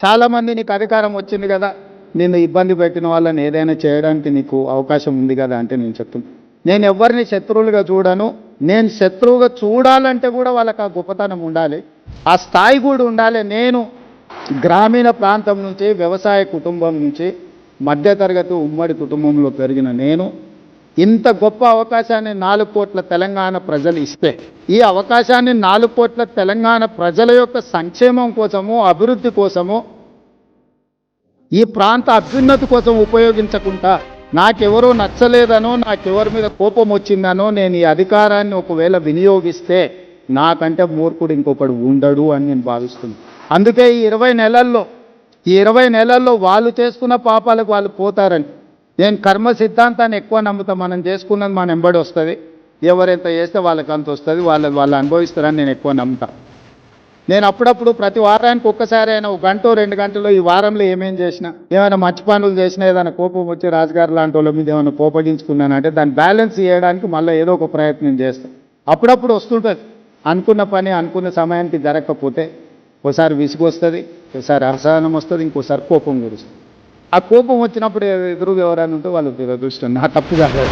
చాలామంది నీకు అధికారం వచ్చింది కదా, నిన్ను ఇబ్బంది పెట్టిన వాళ్ళని ఏదైనా చేయడానికి నీకు అవకాశం ఉంది కదా అంటే నేను చెప్తున్నాను, నేను ఎవరిని శత్రువులుగా చూడను. నేను శత్రువుగా చూడాలంటే కూడా వాళ్ళకి ఆ గొప్పతనం ఉండాలి, ఆ స్థాయి కూడా ఉండాలి. నేను గ్రామీణ ప్రాంతం నుంచి, వ్యవసాయ కుటుంబం నుంచి, మధ్యతరగతి ఉమ్మడి కుటుంబంలో పెరిగిన నేను ఇంత గొప్ప అవకాశాన్ని 4 కోట్ల తెలంగాణ ప్రజలు ఇస్తే, ఈ అవకాశాన్ని 4 కోట్ల తెలంగాణ ప్రజల యొక్క సంక్షేమం కోసము, అభివృద్ధి కోసము, ఈ ప్రాంత అభ్యున్నతి కోసం ఉపయోగించకుండా నాకెవరో నచ్చలేదనో, నాకెవరి మీద కోపం వచ్చిందనో నేను ఈ అధికారాన్ని ఒకవేళ వినియోగిస్తే నాకంటే మూర్ఖుడు ఇంకొకడు ఉండడు అని నేను భావిస్తున్నాను. అందుకే ఈ 20 నెలల్లో వాళ్ళు చేసుకున్న పాపాలకు వాళ్ళు పోతారని నేను కర్మ సిద్ధాంతాన్ని ఎక్కువ నమ్ముతా. మనం చేసుకున్నది మన ఎంబడి వస్తుంది, ఎవరెంత చేస్తే వాళ్ళకి అంత వస్తుంది, వాళ్ళు అనుభవిస్తారని నేను ఎక్కువ నమ్ముతా. నేను అప్పుడప్పుడు ప్రతి వారానికి ఒక్కసారి అయినా 1 గంట 2 గంటలో ఈ వారంలో ఏమేం చేసినా, ఏమైనా మంచి పనులు చేసినా, ఏదైనా కోపం వచ్చి రాజుగారు లాంటి వాళ్ళ మీద ఏమైనా కోపగించుకున్నానంటే దాన్ని బ్యాలెన్స్ చేయడానికి మళ్ళీ ఏదో ఒక ప్రయత్నం చేస్తాను. అప్పుడప్పుడు వస్తుంటుంది, అనుకున్న పని అనుకున్న సమయానికి జరగకపోతే ఒకసారి విసుగు వస్తుంది, ఒకసారి అసహనం వస్తుంది, ఇంకోసారి కోపం కురుస్తుంది. ఆ కోపం వచ్చినప్పుడు ఎదురుగా ఎవరైనా ఉంటే వాళ్ళు దురదృష్టం, నా తప్పు కాదు.